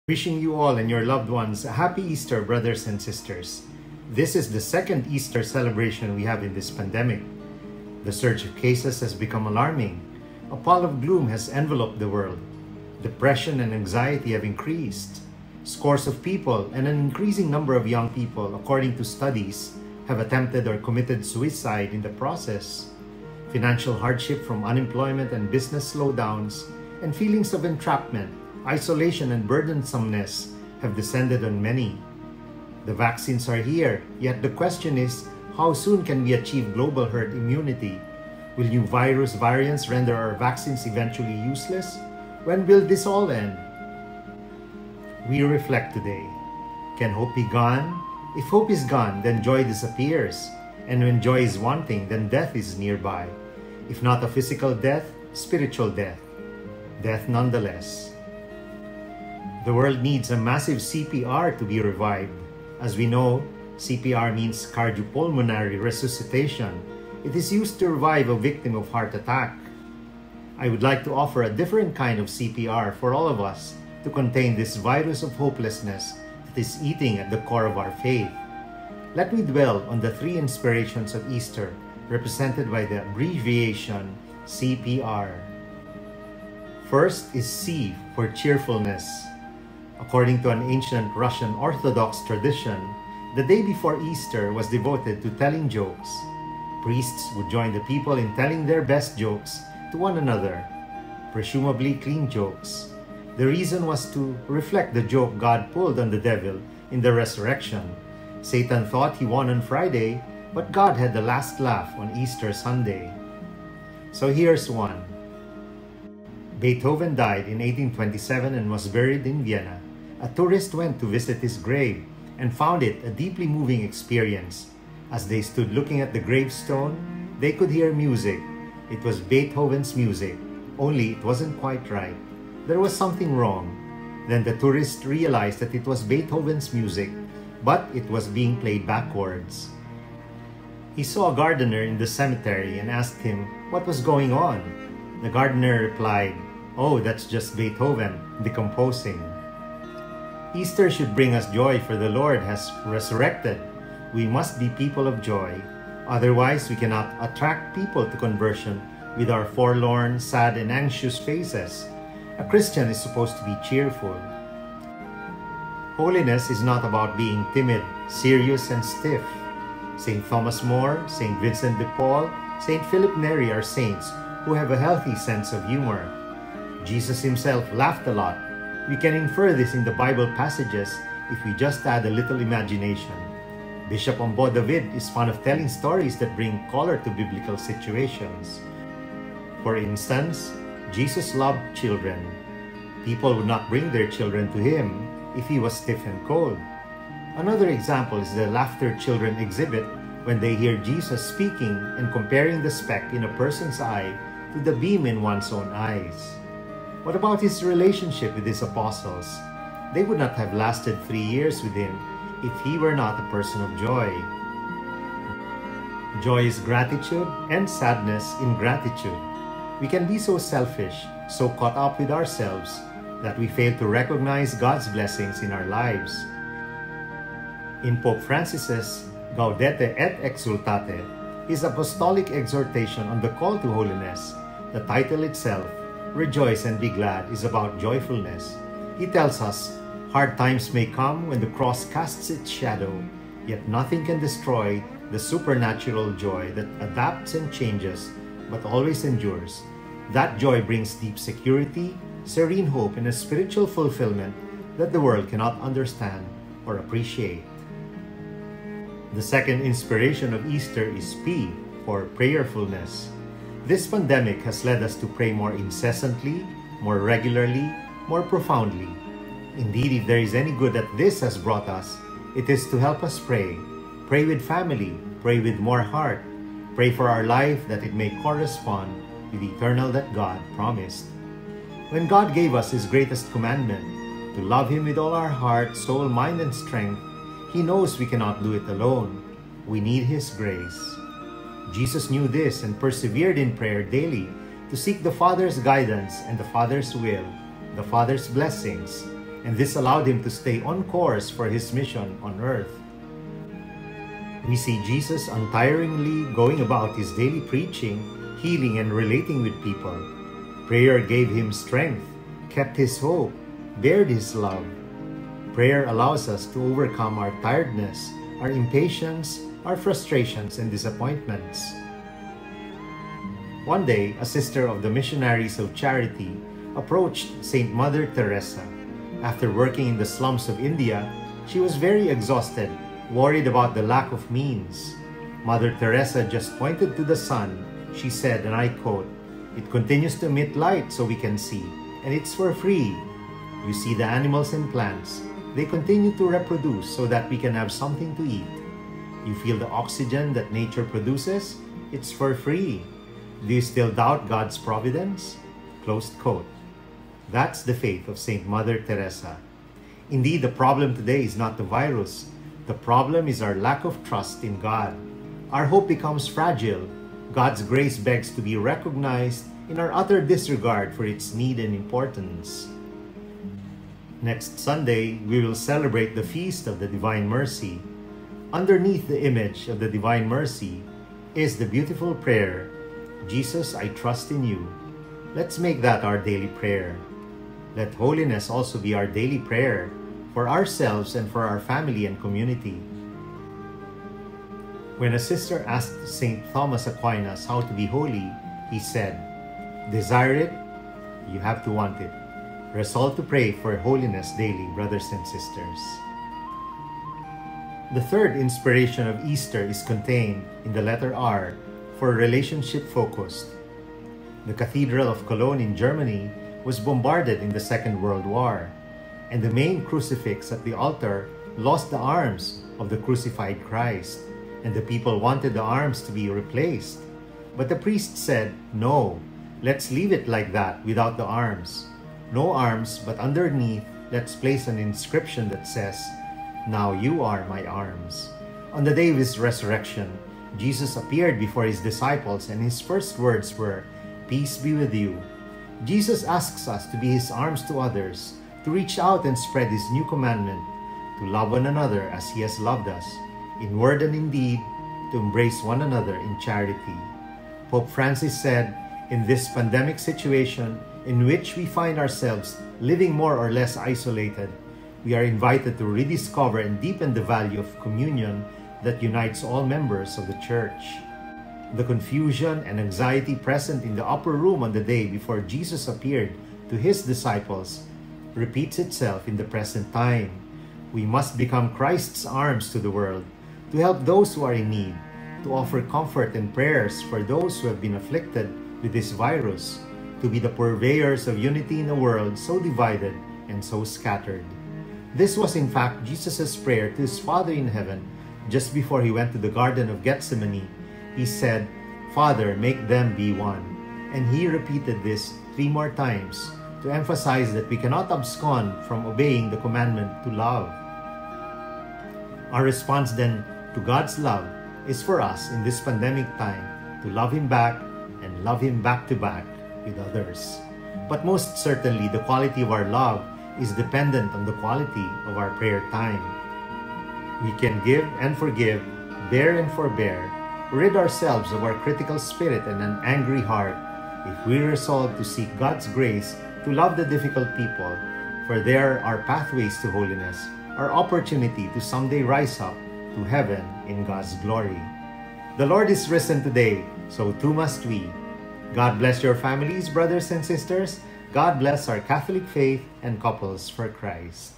Wishing you all and your loved ones a happy Easter, brothers and sisters. This is the second Easter celebration we have in this pandemic. The surge of cases has become alarming. A pall of gloom has enveloped the world. Depression and anxiety have increased. Scores of people and an increasing number of young people, according to studies, have attempted or committed suicide in the process. Financial hardship from unemployment and business slowdowns, and feelings of entrapment, isolation and burdensomeness have descended on many. The vaccines are here, yet the question is, how soon can we achieve global herd immunity? Will new virus variants render our vaccines eventually useless? When will this all end? We reflect today. Can hope be gone? If hope is gone, then joy disappears. And when joy is wanting, then death is nearby. If not a physical death, spiritual death. Death nonetheless. The world needs a massive CPR to be revived. As we know, CPR means cardiopulmonary resuscitation. It is used to revive a victim of heart attack. I would like to offer a different kind of CPR for all of us to contain this virus of hopelessness that is eating at the core of our faith. Let me dwell on the three inspirations of Easter, represented by the abbreviation CPR. First is C for cheerfulness. According to an ancient Russian Orthodox tradition, the day before Easter was devoted to telling jokes. Priests would join the people in telling their best jokes to one another, presumably clean jokes. The reason was to reflect the joke God pulled on the devil in the resurrection. Satan thought he won on Friday, but God had the last laugh on Easter Sunday. So here's one. Beethoven died in 1827 and was buried in Vienna. A tourist went to visit his grave and found it a deeply moving experience. As they stood looking at the gravestone, they could hear music. It was Beethoven's music, only it wasn't quite right. There was something wrong. Then the tourist realized that it was Beethoven's music, but it was being played backwards. He saw a gardener in the cemetery and asked him what was going on. The gardener replied, "Oh, that's just Beethoven decomposing." Easter should bring us joy, for the Lord has resurrected. We must be people of joy. Otherwise, we cannot attract people to conversion with our forlorn, sad, and anxious faces. A Christian is supposed to be cheerful. Holiness is not about being timid, serious, and stiff. St. Thomas More, St. Vincent de Paul, St. Philip Neri are saints who have a healthy sense of humor. Jesus himself laughed a lot. We can infer this in the Bible passages if we just add a little imagination. Bishop Ombo David is fond of telling stories that bring color to biblical situations. For instance, Jesus loved children. People would not bring their children to him if he was stiff and cold. Another example is the laughter children exhibit when they hear Jesus speaking and comparing the speck in a person's eye to the beam in one's own eyes. What about his relationship with his apostles? They would not have lasted 3 years with him if he were not a person of joy. Joy is gratitude and sadness in gratitude. We can be so selfish, so caught up with ourselves, that we fail to recognize God's blessings in our lives. In Pope Francis's Gaudete et Exultate, his apostolic exhortation on the call to holiness, the title itself, Rejoice and Be Glad, is about joyfulness. He tells us, hard times may come when the cross casts its shadow, yet nothing can destroy the supernatural joy that adapts and changes, but always endures. That joy brings deep security, serene hope, and a spiritual fulfillment that the world cannot understand or appreciate. The second inspiration of Easter is P for prayerfulness. This pandemic has led us to pray more incessantly, more regularly, more profoundly. Indeed, if there is any good that this has brought us, it is to help us pray. Pray with family, pray with more heart, pray for our life that it may correspond with the eternal that God promised. When God gave us His greatest commandment, to love Him with all our heart, soul, mind, and strength, He knows we cannot do it alone. We need His grace. Jesus knew this and persevered in prayer daily to seek the Father's guidance and the Father's will, the Father's blessings. and this allowed him to stay on course for his mission on earth. We see Jesus untiringly going about his daily preaching, healing, and relating with people. Prayer gave him strength, kept his hope, bared his love. Prayer allows us to overcome our tiredness, our impatience, our frustrations, and disappointments. One day, a sister of the Missionaries of Charity approached Saint Mother Teresa. After working in the slums of India, she was very exhausted, worried about the lack of means. Mother Teresa just pointed to the sun. She said, and I quote, "It continues to emit light so we can see, and it's for free. You see the animals and plants. They continue to reproduce so that we can have something to eat. You feel the oxygen that nature produces? It's for free. Do you still doubt God's providence?" Closed quote. That's the faith of Saint Mother Teresa. Indeed, the problem today is not the virus. The problem is our lack of trust in God. Our hope becomes fragile. God's grace begs to be recognized in our utter disregard for its need and importance. Next Sunday, we will celebrate the Feast of the Divine Mercy. Underneath the image of the Divine Mercy is the beautiful prayer, "Jesus, I trust in you." Let's make that our daily prayer. Let holiness also be our daily prayer for ourselves and for our family and community. When a sister asked St. Thomas Aquinas how to be holy, he said, "Desire it, you have to want it. Resolve to pray for holiness daily, brothers and sisters." The third inspiration of Easter is contained in the letter R, for relationship-focused. The Cathedral of Cologne in Germany was bombarded in the Second World War, and the main crucifix at the altar lost the arms of the crucified Christ, and the people wanted the arms to be replaced. But the priest said, "No, let's leave it like that without the arms. No arms, but underneath, let's place an inscription that says, 'Now you are my arms.'" On the day of his resurrection, Jesus appeared before his disciples, and his first words were, "Peace be with you." Jesus asks us to be his arms to others, to reach out and spread his new commandment, to love one another as he has loved us, in word and in deed, to embrace one another in charity. Pope Francis said, in this pandemic situation in which we find ourselves living more or less isolated, we are invited to rediscover and deepen the value of communion that unites all members of the Church. The confusion and anxiety present in the upper room on the day before Jesus appeared to his disciples repeats itself in the present time. We must become Christ's arms to the world, to help those who are in need, to offer comfort and prayers for those who have been afflicted with this virus, to be the purveyors of unity in a world so divided and so scattered. This was in fact Jesus' prayer to his Father in heaven. Just before he went to the Garden of Gethsemane, he said, "Father, make them be one." And he repeated this 3 more times to emphasize that we cannot abscond from obeying the commandment to love. Our response then to God's love is for us in this pandemic time to love him back and love him back to back with others. But most certainly, the quality of our love is dependent on the quality of our prayer time. We can give and forgive, bear and forbear, rid ourselves of our critical spirit and an angry heart if we resolve to seek God's grace to love the difficult people, for there are pathways to holiness, our opportunity to someday rise up to heaven in God's glory. The Lord is risen today, so too must we. God bless your families, brothers and sisters. God bless our Catholic faith and couples for Christ.